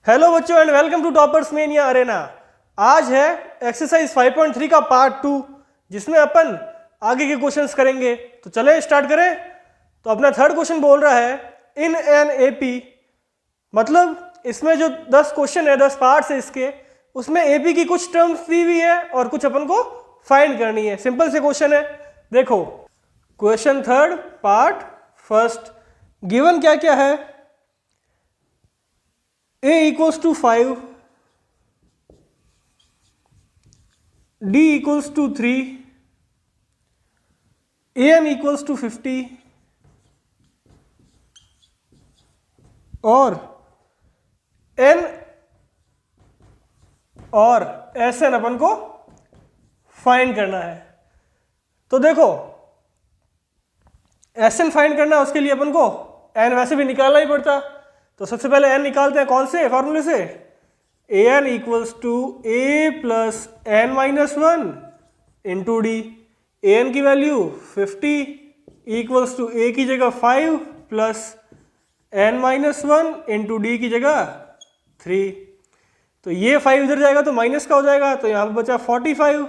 Hello बच्चों and welcome to toppers mania arena. आज है एक्सरसाइज 5.3 का पार्ट 2 जिसमें अपन आगे के क्वेश्चंस करेंगे। तो चले स्टार्ट करें। तो अपना थर्ड क्वेश्चन बोल रहा है इन एन एपी, मतलब इसमें जो 10 क्वेश्चन है 10 पार्ट्स है इसके, उसमें एपी की कुछ टर्म्स दी हुई है और कुछ अपन को फाइंड करनी है। सिंपल से क्वेश्चन है। देखो question third part first, given क्या क्या है। A equals to 5, D equals to 3, AM equals to 50 और N और SN अपन को फाइंड करना है। तो देखो SN फाइंड करना है, उसके लिए अपन को N वैसे भी निकालना ही पड़ता। तो सबसे पहले n निकालते हैं कौन से फॉर्मूले से। an equals to a plus n minus one into d. an की वैल्यू 50 इक्वल्स टू a की जगह 5 plus n minus one into d की जगह 3। तो ये 5 इधर जाएगा तो माइनस का हो जाएगा, तो यहाँ पर बचा 45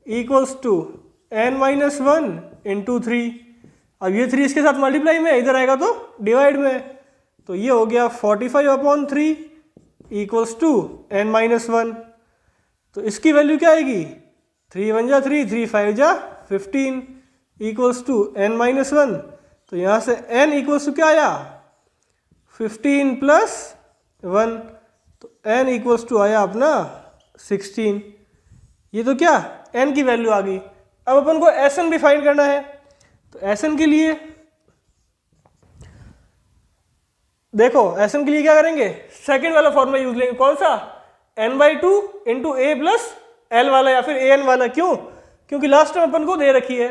equals to n minus one into 3। अब ये 3 इसके साथ मल्टीप्लाई में, इधर आएगा तो डिवाइड में। तो ये हो गया 45/3 equals to n minus one. तो इसकी वैल्यू क्या आएगी, 3 1 जा 3, 3 5 जा 15 equals to n minus one. तो यहाँ से n इक्वल्स टू क्या आया 15 प्लस 1, तो n इक्वल्स टू आया अपना 16। ये तो क्या n की वैल्यू आ गई। अब अपन को Sn भी फाइंड करना है। तो Sn के लिए देखो Sn के लिए क्या करेंगे, सेकंड वाला फॉर्मूला यूज लेंगे। कौन सा, n/2 into a plus l वाला या फिर an वाला। क्यों, क्योंकि लास्ट में अपन को दे रखी है।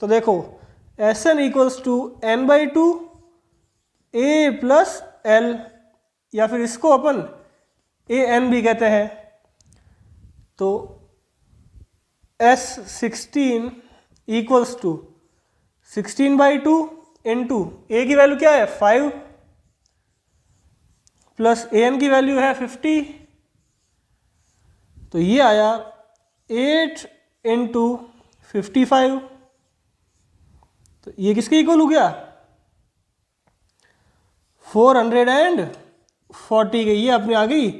तो देखो Sn equals to n/2 a plus l, या फिर इसको अपन an भी कहते हैं। तो S16 इक्वल्स टू 16/2 इंटू ए की वैल्यू क्या है 5 प्लस an की वैल्यू है 50। तो ये आया 8 इंटू 55। तो ये किसके इक्वल हो गया 440 के। ये अपनी आ गई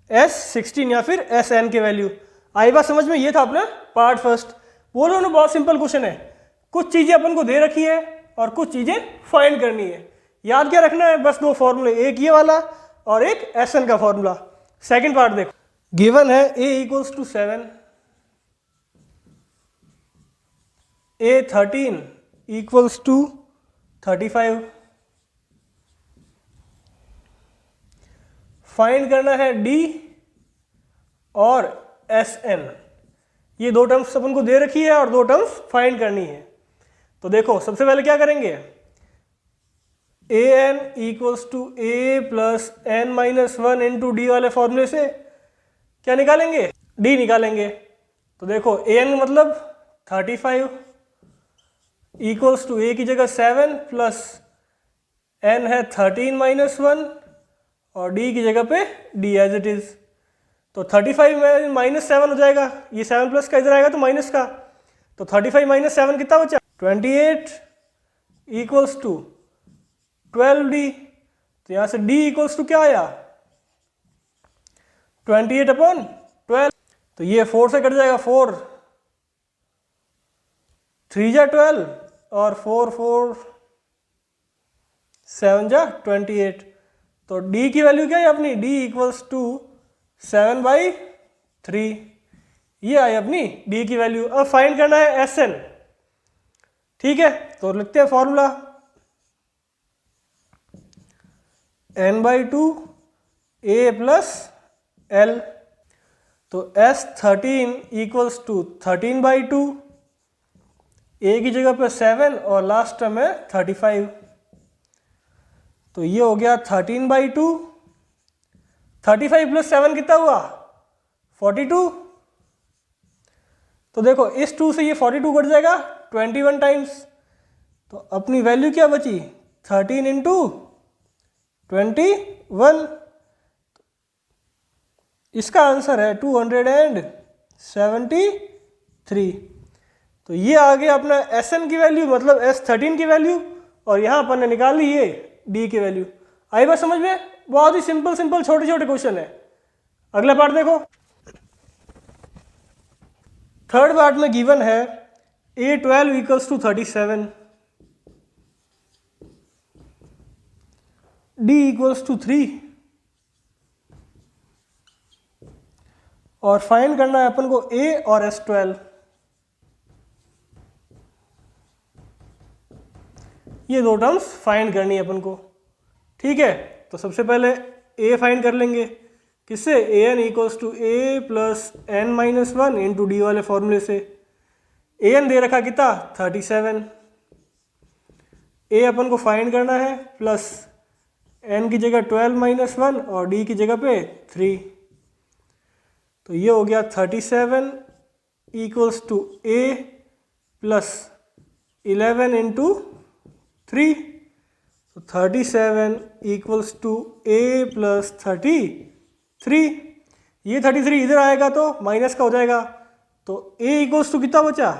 S16 या फिर Sn की वैल्यू। आई बात समझ में। ये था अपना पार्ट फर्स्ट। बोलो ना, बहुत सिंपल क्वेश्चन है। कुछ चीजें अपन को दे रखी है और कुछ चीजें फाइंड करनी है। याद क्या रखना है, बस दो फॉर्मूले, एक ये वाला और एक Sn का फॉर्मूला। सेकंड पार्ट देखो, गिवन है a equals to 7, a 13 equals to 35। Find करना है d और Sn। ये दो टर्म्स अपन को दे रखी है और दो टर्म्स फाइंड करनी है। तो देखो सबसे पहले क्या करेंगे, an equals to a plus n minus one into d वाले फॉर्मूले से क्या निकालेंगे, d निकालेंगे। तो देखो an मतलब 35 इक्वल्स टू a की जगह 7 प्लस n है 13 माइनस वन और d की जगह पे d एज इट इज। तो 35 में माइनस 7 हो जाएगा, ये 7 प्लस का इधर आएगा तो माइनस का। तो 35 माइनस 7 कितना बचा 28 इक्वल्स टू 12d। तो यहां से d इक्वल्स टू क्या आया 28/12। तो ये 4 से कट जाएगा, 4 3 जा 12 और 4 4 7 जा 28। तो d की वैल्यू क्या है अपनी, d इक्वल्स टू 7/3। ये आई अपनी d की वैल्यू। अब फाइंड करना है Sn। ठीक है, तो लिखते हैं formula n/2 a plus L. तो S13 इक्वल्स टू 13/2, a की जगह पे 7 और लास्ट टर्म है 35। तो ये हो गया 13/2। 35 प्लस 7 कितना हुआ 42। तो देखो इस 2 से ये 42 कट जाएगा 21 टाइम्स। तो अपनी वैल्यू क्या बची 13 इंटू 21। इसका आंसर है 273। तो ये आ गया अपना Sn की वैल्यू, मतलब S13 की वैल्यू, और यहाँ अपन ने निकाल ली ये D की वैल्यू। आई बात समझ में? बहुत ही सिंपल सिंपल छोटे छोटे क्वेश्चन है। अगला पार्ट देखो। थर्ड पार्ट में गिवन है A12 equals to 37, D equals to 3, और फाइंड करना है अपन को A और S12। ये दो टर्म्स फाइंड करनी है अपन को। ठीक है, तो सबसे पहले A फाइंड कर लेंगे। किससे? an equals to a plus n minus one into d वाले फॉर्मूले से। an दे रखा कितना? 37। a अपन को फाइंड करना है, प्लस n की जगह 12 माइनस वन और d की जगह पे 3। तो ये हो गया 37 equals to a plus 11 into 3। तो 37 इक्वल्स टू a प्लस 33। ये 33 इधर आएगा तो माइनस का हो जाएगा, तो a इक्वल्स टू कितना बचा?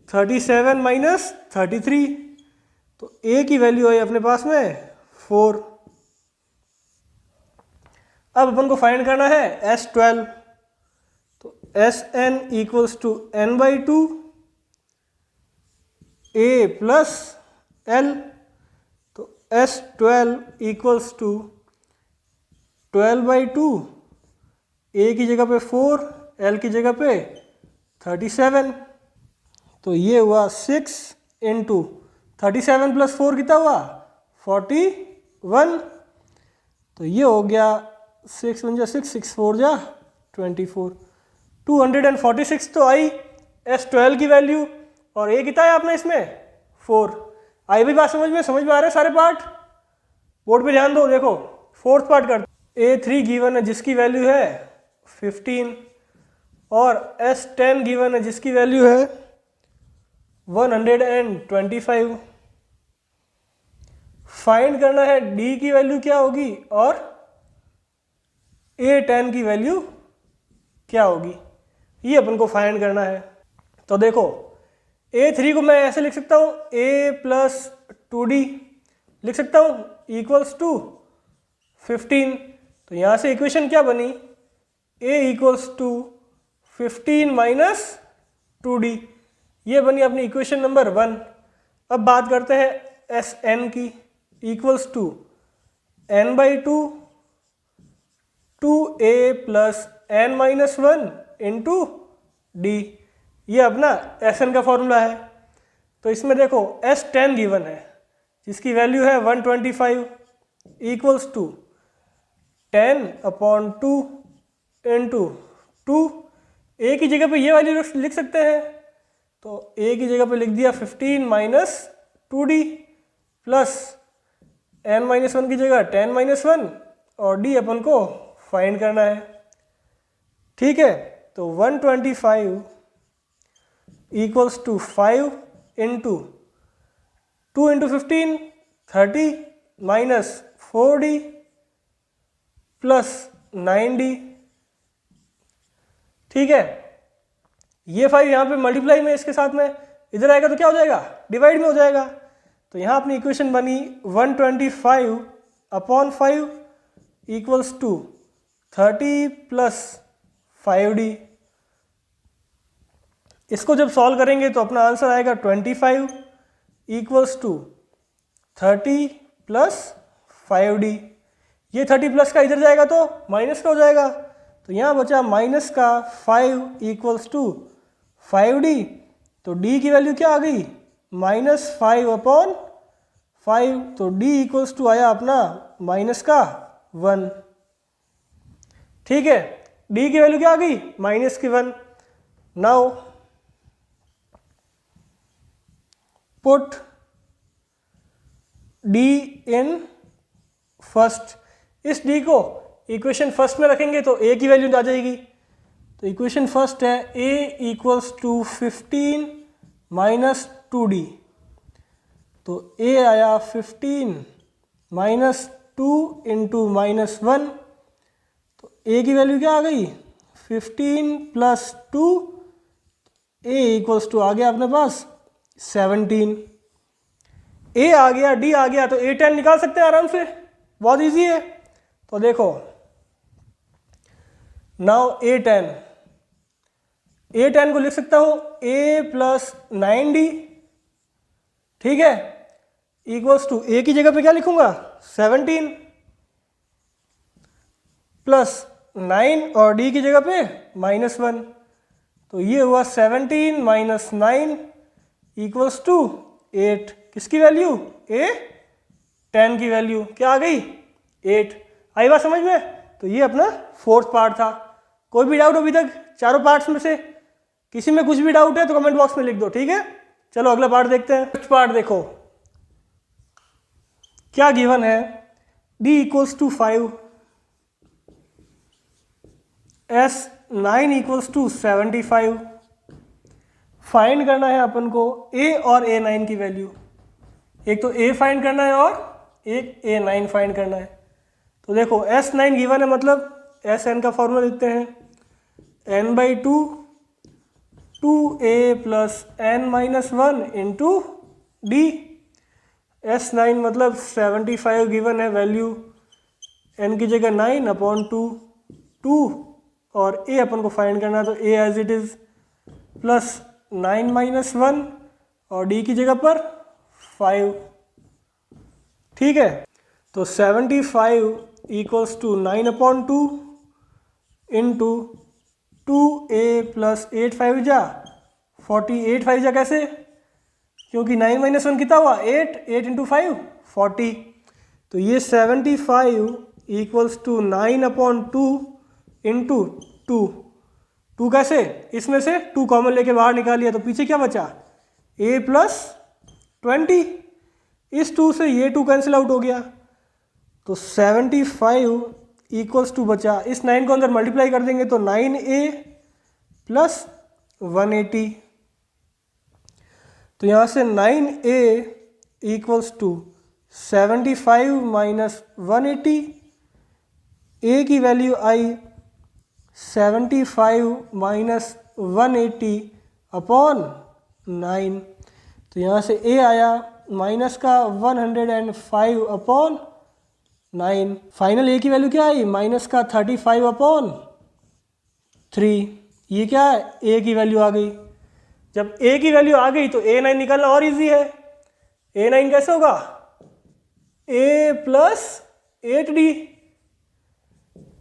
37 माइनस 33। तो a की वैल्यू है अपने पास में 4। अब अपन को फाइंड करना है S12। तो Sn equals to n/2 a plus l। तो S12 इक्वल्स टू 12/2, a की जगह पे 4, l की जगह पे 37। तो ये हुआ 6 इंटू 37 प्लस 4 कितना हुआ? 41। तो ये हो गया 6 × 6, 6 4 24। 246 तो आई S12 की वैल्यू, और a कितना है आपने इसमें? 4। आई भी बात समझ में आ रहे हैं सारे पार्ट? बोर्ड पे ध्यान दो। देखो फोर्थ पार्ट कर। A3 गिवन है जिसकी वैल्यू है 15, और S10 गिवन है जिसकी वैल्यू है 125। फाइंड करना है D की वैल्यू क्या होगी और A10 की वैल्यू क्या होगी, ये अपन को फाइंड करना है। तो देखो A3 को मैं ऐसे लिख सकता हूँ, A प्लस 2D लिख सकता हूँ इक्वल्स टू 15। तो यहाँ से इक्वेशन क्या बनी? A equals to 15 minus 2D, ये बनी अपनी इक्वेशन नंबर 1। अब बात करते हैं Sn की, equals to n/2 2a plus n minus 1 into d, ये अपना Sn का फॉर्मूला है। तो इसमें देखो S10 गिवन है जिसकी वैल्यू है 125 इक्वल्स टू 10/2 इंटू 2। ए की जगह पे ये वैल्यू लिख सकते हैं, तो ए की जगह पे लिख दिया 15 minus 2D plus n minus 1 की जगह 10 माइनस 1, और d अपन को फाइंड करना है। ठीक है, तो 125 equals to 5 into 2 into 15 30 minus 4D plus 9D। ठीक है, ये 5 यहाँ पे मल्टीप्लाई में इसके साथ में इधर आएगा तो क्या हो जाएगा? डिवाइड में हो जाएगा। तो यहाँ अपनी इक्वेशन बनी 125/5 इक्वल्स टू 30 प्लस 5D। इसको जब सॉल्व करेंगे तो अपना आंसर आएगा 25 इक्वल्स टू 30 प्लस 5D। ये 30 प्लस का इधर जाएगा तो माइनस का हो जाएगा, तो यहाँ बचा माइनस का 5 इक्वल्स टू 5D। तो D की वैल्यू क्या आ गई? -5/5। तो D इक्वल्स टू आया अपना माइनस का 1। ठीक है, D की वैल्यू क्या आ गई? -1। Now put D in first. इस D को इक्वेशन फर्स्ट में रखेंगे तो A की वैल्यू आ जाएगी। तो इक्वेशन फर्स्ट है A equals to 15 minus 2D। तो A आया 15 माइनस 2 इंटू -1, तो ए की वैल्यू क्या आ गई 15 प्लस 2, ए इक्वल्स टू आ गया अपने पास 17। ए आ गया, डी आ गया, तो ए 10 निकाल सकते हैं आराम से, बहुत इजी है। तो देखो नाउ ए 10 को लिख सकता हूं ए प्लस 9d, ठीक है, इक्वल्स टू ए की जगह पे क्या लिखूंगा 17 प्लस 9 और डी की जगह पे -1, तो ये हुआ 17 माइनस 9 इक्वल्स टू 8। किसकी वैल्यू ए 10 की वैल्यू क्या आ गई 8। आई बात समझ में? तो ये अपना फोर्थ पार्ट था। कोई भी डाउट अभी तक चारों पार्ट्स में से किसी में कुछ भी डाउट है तो कमेंट बॉक्स में लिख दो, ठीक है। चलो अगला पार्ट देखते हैं। नेक्स्ट पार्ट देखो क्या गिवन है, d equals to 5, s 9 equals to 75। Find करना है अपन को a और a9 की वैल्यू, एक तो a फाइंड करना है और एक a9 फाइंड करना है। तो देखो s9 गिवन है, मतलब sn का फॉर्मूला लिखते हैं n/2 2a plus n-1 into D. s9 मतलब 75 गिवन है वैल्यू, n की जगह 9/2 और a अपन को फाइंड करना है, तो a as it is plus 9-1 और d की जगह पर 5, ठीक है। तो 75 equals to 9/2 into 2a plus 8 जा 48 5 जा कैसे, क्योंकि 9-1 कितना हुआ 8 इंटू 5 40। तो ये 75 इक्वल्स टू 9/2 इंटू 2 कैसे, इसमें से 2 कॉमन लेके बाहर निकालिए तो पीछे क्या बचा a प्लस 20। इस 2 से ये 2 कैंसिल आउट हो गया, तो 75 इक्वल्स टू बचा, इस 9 को अंदर मल्टीप्लाई कर देंगे तो 9a प्लस 180। तो यहाँ से 9a equals to 75 minus 180, a की वैल्यू आई 75 माइनस 180 अपॉन 9। तो यहाँ से a आया माइनस का 105 अपॉन 9। फाइनल a की वैल्यू क्या आई माइनस का 35 अपॉन 3। ये क्या है a की वैल्यू आ गई। जब a की वैल्यू आ गई तो a9 निकालना और इजी है। a9 कैसे होगा a प्लस 8d।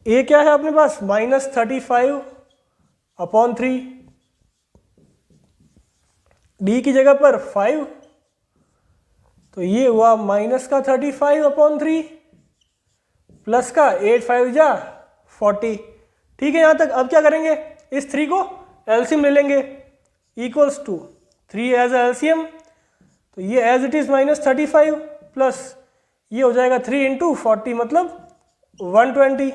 a क्या है अपने पास -35 अपॉन 3, d की जगह पर 5, तो ये हुआ माइनस का 35 अपॉन 3 प्लस का 8 5 जा 40। ठीक है यहाँ तक। अब क्या करेंगे, इस 3 को एलसीएम ले लेंगे, इक्वल्स टू 3 एज एलसीएम, तो ये एज इट इज -35 प्लस ये हो जाएगा 3 इंटू 40 मतलब 120।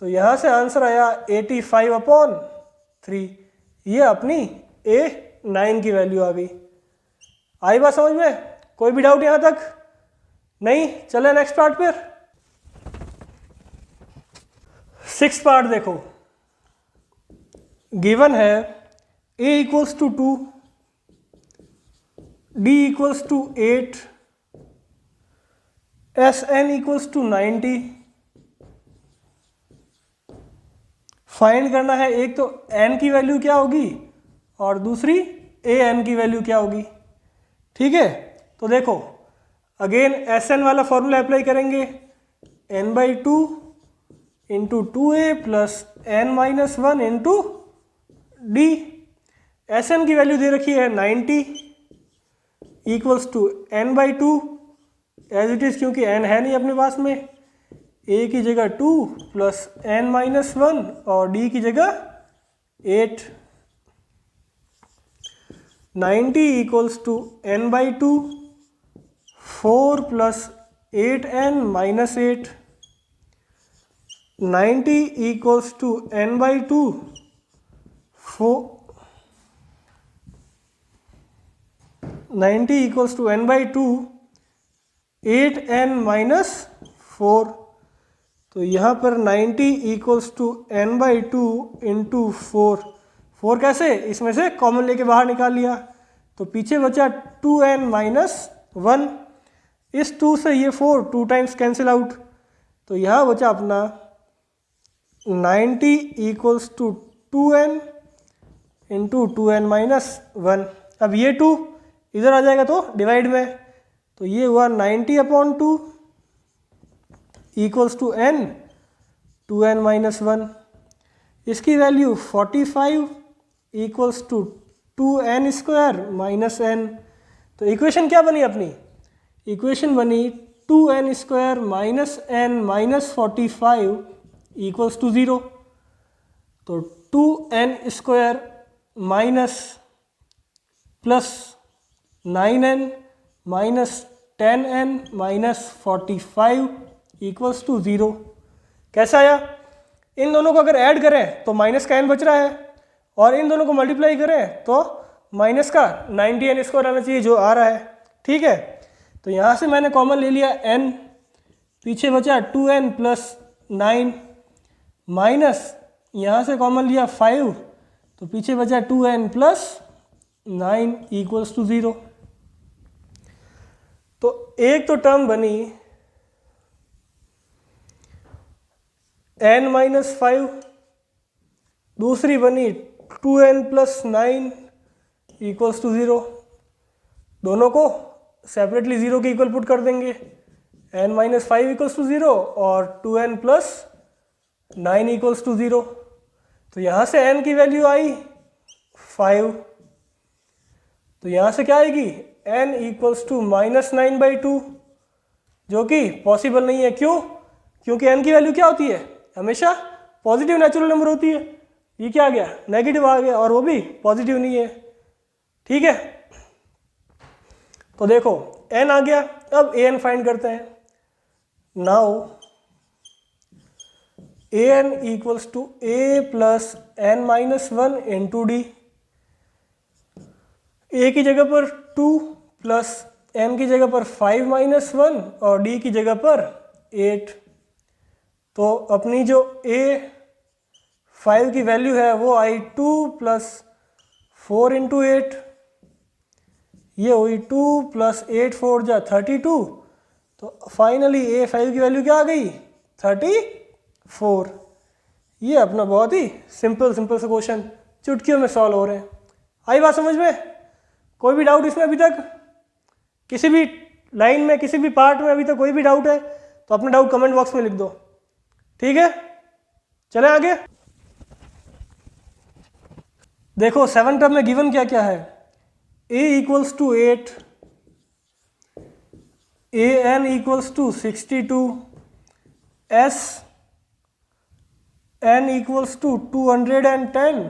तो यहाँ से आंसर आया 85 अपॉन 3। ये अपनी A9 की वैल्यू आ गई। आई बात समझ में? कोई भी डाउट यहाँ तक नहीं? चले नेक्स्ट पार्ट पर। 6th पार्ट देखो, गिवन है a equals to 2, d equals to 8, sn equals to 90। Find करना है एक तो n की वैल्यू क्या होगी और दूसरी an की वैल्यू क्या होगी। ठीक है, तो देखो अगेन sn वाला फॉर्मूला अप्लाई करेंगे, n/2 into 2a plus n-1 into d. sn की वैल्यू दे रखी है 90 equals to n/2 as it is, क्योंकि n है नहीं अपने पास में, a की जगह 2 प्लस n-1 और d की जगह 8। 90 equals to n/2 4 plus 8n minus 8। 90 equals to n/2 4, 90 equals to n/2 8n minus 4। तो यहाँ पर 90 इक्वल्स टू n/2 इंटू 4 कैसे, इसमें से कॉमन लेके बाहर निकाल लिया, तो पीछे बचा 2n माइनस 1। इस 2 से ये 4 2 टाइम्स कैंसिल आउट, तो यहाँ बचा अपना 90 equals to 2n into 2n minus 1। अब ये 2 इधर आ जाएगा तो डिवाइड में, तो ये हुआ 90/2 equals to n 2n minus 1। इसकी value 45 equals to 2n² minus n। तो इक्वेशन क्या बनी अपनी, इक्वेशन बनी 2n² minus n minus 45 equals to 0। तो 2n² minus plus 9n minus 10n minus 45 equals to 0। कैसा आया, इन दोनों को अगर ऐड करें तो माइनस का n बच रहा है, और इन दोनों को मल्टीप्लाई करें तो माइनस का 90n² आना चाहिए जो आ रहा है। ठीक है, तो यहाँ से मैंने कॉमन ले लिया n, पीछे बचा 2n प्लस 9 माइनस यहाँ से कॉमन लिया 5, तो पीछे बचा 2n प्लस 9 इक्वल्स टू 0। तो एक तो टर्म बनी n माइनस 5, दूसरी बनी 2n प्लस 9 इक्वल्स टू 0। दोनों को सेपरेटली 0 के इक्वल पुट कर देंगे, n माइनस 5 इक्वल्स टू 0 और 2n प्लस 9 इक्वल्स टू 0। तो यहाँ से n की वैल्यू आई 5, तो यहाँ से क्या आएगी n इक्वल्स टू माइनस 9/2, जो कि पॉसिबल नहीं है। क्यों, क्योंकि n की वैल्यू क्या होती है, हमेशा पॉजिटिव नेचुरल नंबर होती है। ये क्या आ गया, नेगेटिव आ गया, और वो भी पॉजिटिव नहीं है। ठीक है, तो देखो n आ गया, अब an फाइंड करते हैं। Now an equals to a plus n minus 1 into d. a की जगह पर 2 प्लस n की जगह पर 5 माइनस 1 और d की जगह पर 8। तो अपनी जो a 5 की वैल्यू है वो आई 2 प्लस 4 इंटू 8, ये हुई 2 प्लस 8 4 जा 32। तो फाइनली a 5 की वैल्यू क्या आ गई 34। ये अपना बहुत ही सिंपल सा क्वेश्चन चुटकियों में सॉल्व हो रहे हैं। आई बात समझ में, कोई भी डाउट इसमें अभी तक, किसी भी लाइन में, किसी भी पार्ट में अभी तक कोई भी डाउट है तो अपना डाउट कमेंट बॉक्स में लिख दो। ठीक है, चलें आगे। देखो 7 टर्म में गिवन क्या क्या है, a equals to 8, an equals to 62, s n equals to 210।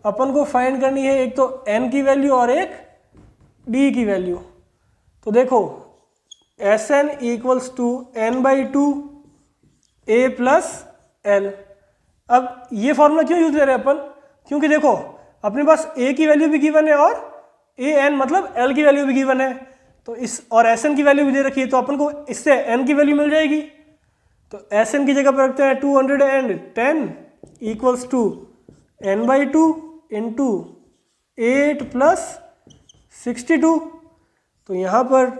अपन को फाइंड करनी है एक तो n की वैल्यू और एक d की वैल्यू। तो देखो Sn equals to n/2 a plus l। अब ये फॉर्मूला क्यों यूज ले रहे हैं अपन, क्योंकि देखो अपने पास a की वैल्यू भी गिवन है और an मतलब l की वैल्यू भी गिवन है, तो इस और Sn की वैल्यू भी दे रखी है, तो अपन को इससे n की वैल्यू मिल जाएगी। तो Sn की जगह पर रखते हैं 210 equals to n/2 into 8 plus 62। तो यहाँ पर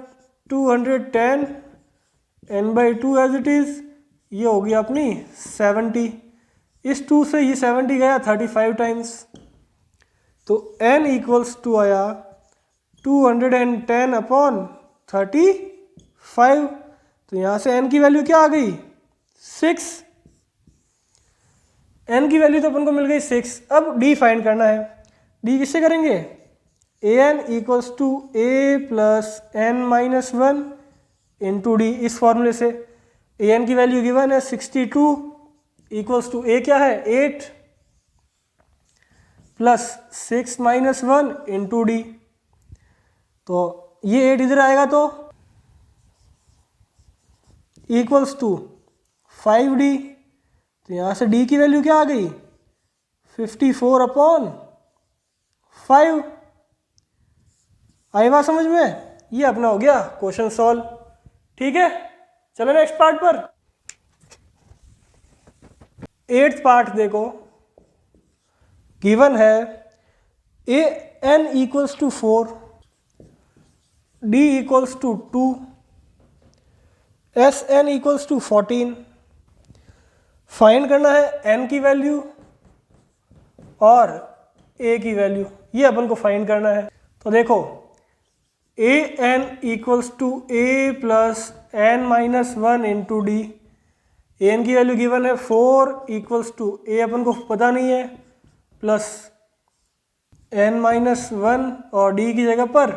210 n/2 एज इट इज़, ये हो गया अपनी 70। इस 2 से ये 70 गया 35 टाइम्स, तो n इक्वल्स टू आया 210 अपॉन 35। तो यहाँ से n की वैल्यू क्या आ गई 6। n की वैल्यू तो अपन को मिल गई 6। अब d फाइंड करना है, d किससे करेंगे, an equals to a plus n minus 1 into d. इस फॉर्मूले से an की वैल्यू गिवन है 62 इक्वल्स टू a क्या है 8 प्लस 6 माइनस 1 इंटू डी। तो ये 8 इधर आएगा तो इक्वल्स टू 5d। तो यहाँ से d की वैल्यू क्या आ गई 54 अपॉन 5। आई बात समझ में, ये अपना हो गया क्वेश्चन सॉल्व। ठीक है, चलो नेक्स्ट पार्ट पर। एट्थ पार्ट देखो, गिवन है a n equals to 4, d equals to 2, s n equals to 14। Find करना है एन की वैल्यू और ए की वैल्यू, ये अपन को फाइंड करना है। तो देखो a n equals to a plus n minus 1 into d. A n की वैल्यू गिवन है 4 इक्वल्स टू ए अपन को पता नहीं है प्लस एन माइनस 1 और डी की जगह पर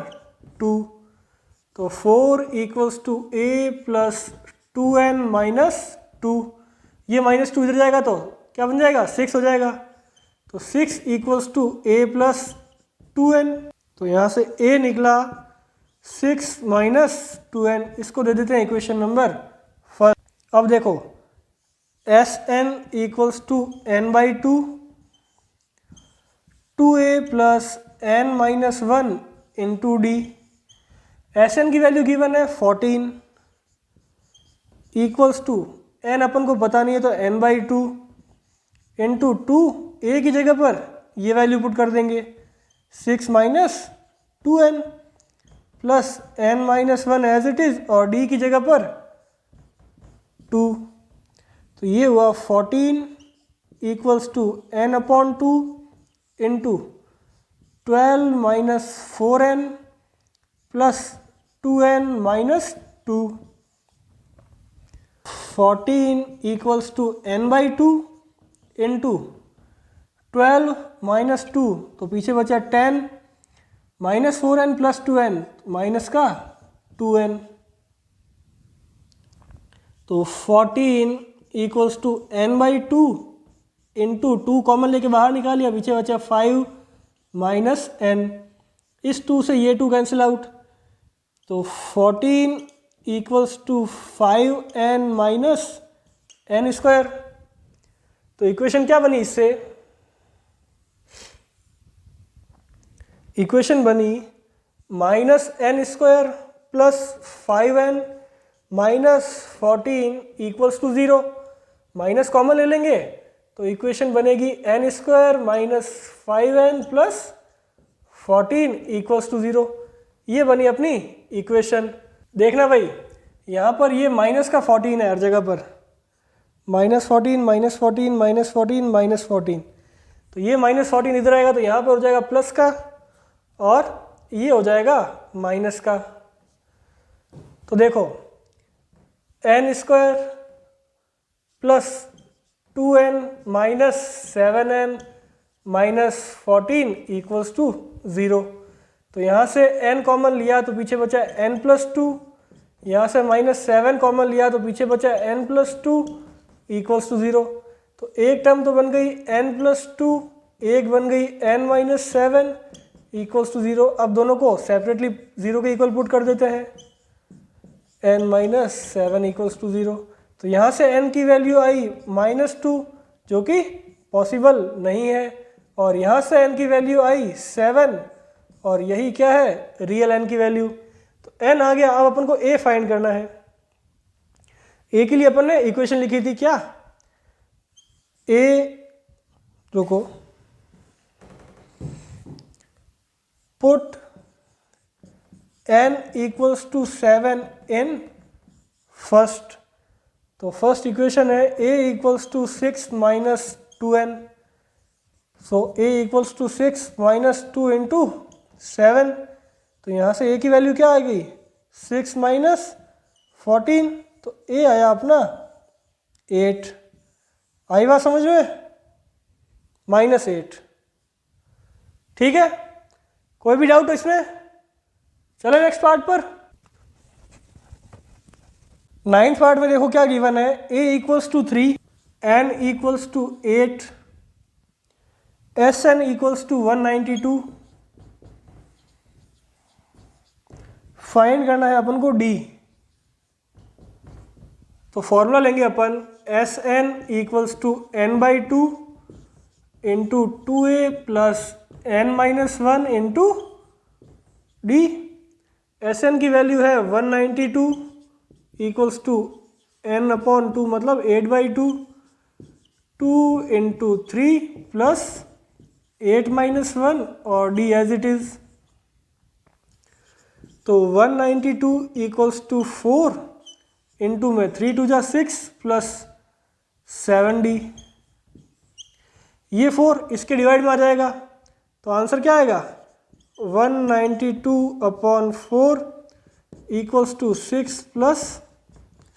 2। तो 4 equals to a plus 2n minus 2। ये माइनस 2 इधर जाएगा तो क्या बन जाएगा, 6 हो जाएगा। तो 6 equals to a plus 2n। तो यहाँ से a निकला 6 माइनस 2n। इसको दे देते हैं इक्वेशन नंबर फर्स्ट। अब देखो s n equals to n by 2, 2a plus n minus 1 into d. S n की वैल्यू गिवन है 14 इक्वल्स टू एन अपन को पता नहीं है तो n बाई 2 इंटू 2 ए की जगह पर ये वैल्यू पुट कर देंगे 6 minus 2n plus n minus 1 as it is और d की जगह पर 2। तो ये हुआ 14 equals to n upon 2 into 12 minus 4n plus 2n minus 2। 14 equals to n by 2 into 12 minus 2, तो पीछे बचा 10 minus 4n plus 2n, minus का 2n। तो 14 equals to n by 2 into 2 common लेके बाहर निकालिया, पीछे बचा 5 माइनस n। इस 2 से ये 2 कैंसिल आउट। तो 14 equals to 5n minus n square. तो इक्वेशन क्या बनी इससे, इक्वेशन बनी minus n square plus 5n minus 14 equals to 0। Minus common ले लेंगे तो इक्वेशन बनेगी n square minus 5n plus 14 equals to 0। ये बनी अपनी इक्वेशन। देखना भाई यहाँ पर ये माइनस का 14 है हर जगह पर, माइनस 14 माइनस 14 माइनस 14 माइनस 14। तो ये माइनस 14 इधर आएगा तो यहाँ पर हो जाएगा प्लस का और ये हो जाएगा माइनस का। तो देखो n square plus 2n minus 7n minus 14 equals to 0। तो यहाँ से n कॉमन लिया तो पीछे बचा n प्लस 2, यहाँ से माइनस 7 कॉमन लिया तो पीछे बचा n प्लस 2 इक्वल्स टू 0। तो एक टर्म तो बन गई n प्लस 2, एक बन गई n माइनस 7 इक्वल्स टू 0। अब दोनों को सेपरेटली 0 के इक्वल पुट कर देते हैं, n माइनस 7 इक्वल्स टू 0। तो यहाँ से n की वैल्यू आई माइनस 2 जो कि पॉसिबल नहीं है, और यहाँ से n की वैल्यू आई 7 और यही क्या है, रियल n की वैल्यू। तो n आ गया। अब अपन को a फाइंड करना है। a के लिए अपन ने इक्वेशन लिखी थी क्या, a, रुको, put n equals to 7 in first. तो फर्स्ट इक्वेशन है a equals to 6 minus 2n। So a equals to 6 minus 2 into 7। तो यहाँ से a की वैल्यू क्या आ गई, 6 माइनस 14। तो a आया अपना 8। आई बात समझ में, माइनस 8। ठीक है, कोई भी डाउट इसमें? चलो नेक्स्ट पार्ट पर। 9th पार्ट में देखो क्या गिवन है, a equals to 3, n equals to 8, s n equals to 192। Find करना है अपन को d। तो फॉर्मूला लेंगे अपन s n equals to n by 2 into 2a plus n minus 1 into d. S n की वैल्यू है 192 इक्वल्स टू n अपॉन 2 मतलब 8 बाई 2 2 इंटू 3 प्लस 8 माइनस 1 और डी एज इट इज़। तो 192 इक्वल्स टू 4 इंटू में 3 2 जा 6 plus 7d। ये 4 इसके divide में आ जाएगा, तो आंसर क्या आएगा 192 upon 4 equals to 6 plus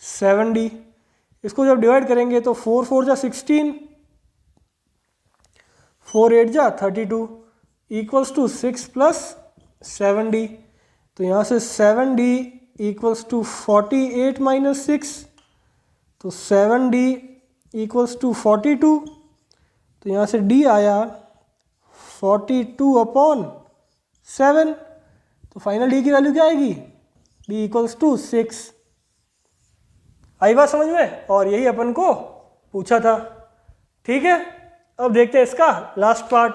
7d। इसको जब डिवाइड करेंगे तो 4 4 जा 16, 4 8 जा 32 इक्वल्स टू 6 प्लस 7d। तो यहाँ से 7d इक्वल्स टू 48 माइनस 6, तो 7d इक्वल्स टू 42। तो यहाँ से d आया 42 अपॉन 7। तो फाइनल d की वैल्यू क्या आएगी, d इक्वल्स टू 6। आई बात समझ में, और यही अपन को पूछा था। ठीक है, अब देखते हैं इसका लास्ट पार्ट।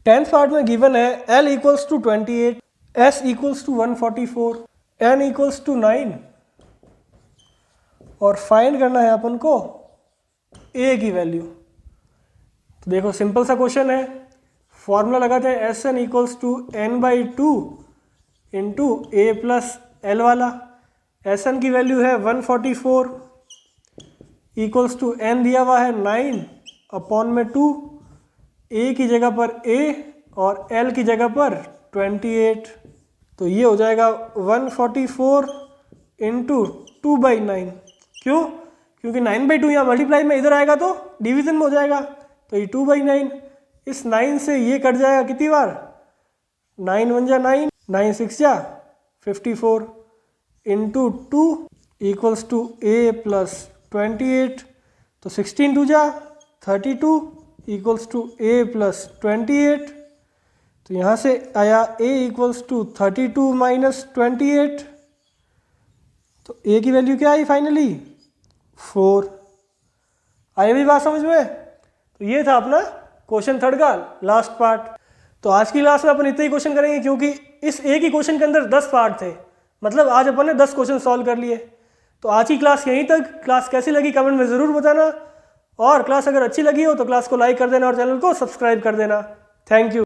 10th पार्ट में गिवन है L equals to 28, S equals to 144, N equals to 9 और फाइंड करना है अपन को A की वैल्यू। तो देखो सिंपल सा क्वेश्चन है, फॉर्मूला लगाते हैं s n equals to n by 2 into a plus l वाला। एस एन की वैल्यू है 144 इक्वल्स टू एन दिया हुआ है 9 अपॉन में 2, ए की जगह पर ए और एल की जगह पर 28। तो ये हो जाएगा 144 इंटू 2/9। क्यों? क्योंकि 9/2 यहाँ मल्टीप्लाई में इधर आएगा तो डिवीजन में हो जाएगा, तो ये 2/9। इस 9 से ये कट जाएगा कितनी बार, 9 1 जा 9, 9 6 जा 54 into 2 equals to a plus 28। तो 16 2 जा 32 इक्वल्स टू ए प्लस 28। तो यहाँ से आया a इक्वल्स टू 32 माइनस 28। तो a की वैल्यू क्या आई फाइनली 4। आई भी बात समझ में। तो ये था अपना क्वेश्चन 3rd का लास्ट पार्ट। तो आज की क्लास में अपन इतने ही क्वेश्चन करेंगे, क्योंकि इस एक ही क्वेश्चन के अंदर 10 पार्ट थे, मतलब आज अपन ने 10 क्वेश्चन सॉल्व कर लिए। तो आज की क्लास यहीं तक। क्लास कैसी लगी कमेंट में ज़रूर बताना, और क्लास अगर अच्छी लगी हो तो क्लास को लाइक कर देना और चैनल को सब्सक्राइब कर देना। Thank you.